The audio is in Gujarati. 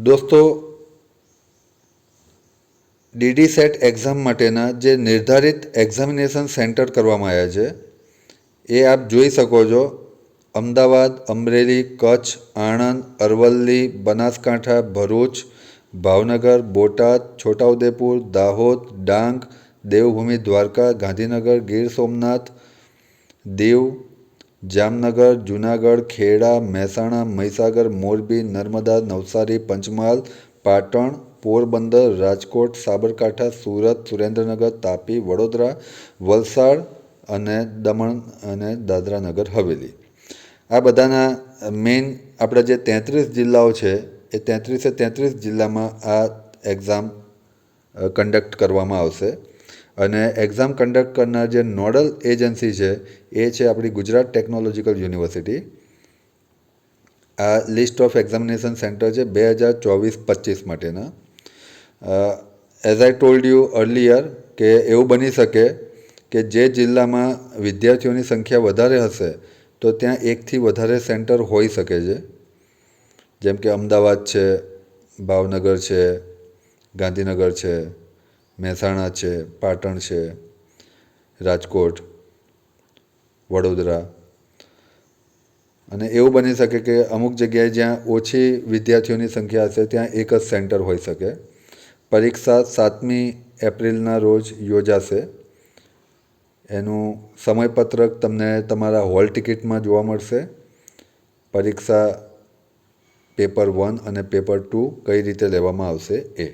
દોસ્તો, ડીડી સેટ એક્ઝામ માટેના જે નિર્ધારિત એક્ઝામિનેશન સેન્ટર કરવામાં આવ્યા છે એ આપ જોઈ શકો છો. અમદાવાદ, અમરેલી, કચ્છ, આણંદ, અરવલ્લી, બનાસકાંઠા, ભરૂચ, ભાવનગર, બોટાદ, છોટાઉદેપુર, દાહોદ, ડાંગ, દેવભૂમિ દ્વારકા, ગાંધીનગર, ગીર સોમનાથ, દીવ, જામનગર, જુનાગઢ, ખેડા, મહેસાણા, મહીસાગર, મોરબી, નર્મદા, નવસારી, પંચમહાલ, પાટણ, પોરબંદર, રાજકોટ, સાબરકાંઠા, સુરત, સુરેન્દ્રનગર, તાપી, વડોદરા, વલસાડ અને દમણ અને દાદરા નગર હવેલી. આ બધાના મેઇન આપણા જે 33 જિલ્લાઓ છે એ 33 જિલ્લામાં આ એક્ઝામ કન્ડક્ટ કરવામાં આવશે. અને એક્ઝામ કન્ડક્ટ કરનાર જે નોડલ એજન્સી છે એ છે આપણી ગુજરાત ટેકનોલોજીકલ યુનિવર્સિટી. આ લિસ્ટ ઓફ એક્ઝામિનેશન સેન્ટર છે 2024-25 માટેના. As I told you earlier કે એવું બની શકે કે જે જિલ્લામાં વિદ્યાર્થીઓની સંખ્યા વધારે હશે તો ત્યાં એકથી વધારે સેન્ટર હોઈ શકે છે. જેમ કે અમદાવાદ છે, ભાવનગર છે, ગાંધીનગર છે, મહેસાણા છે, પાટણ છે, રાજકોટ, વડોદરા. અને એવું બની શકે કે અમુક જગ્યાએ જ્યાં ઓછી વિદ્યાર્થીઓની સંખ્યા હશે ત્યાં એક જ સેન્ટર હોઈ શકે. પરીક્ષા 7મી એપ્રિલના રોજ યોજાશે. એનું સમયપત્રક તમને તમારા હોલ ટિકિટમાં જોવા મળશે. પરીક્ષા પેપર 1 અને પેપર 2 કઈ રીતે લેવામાં આવશે એ.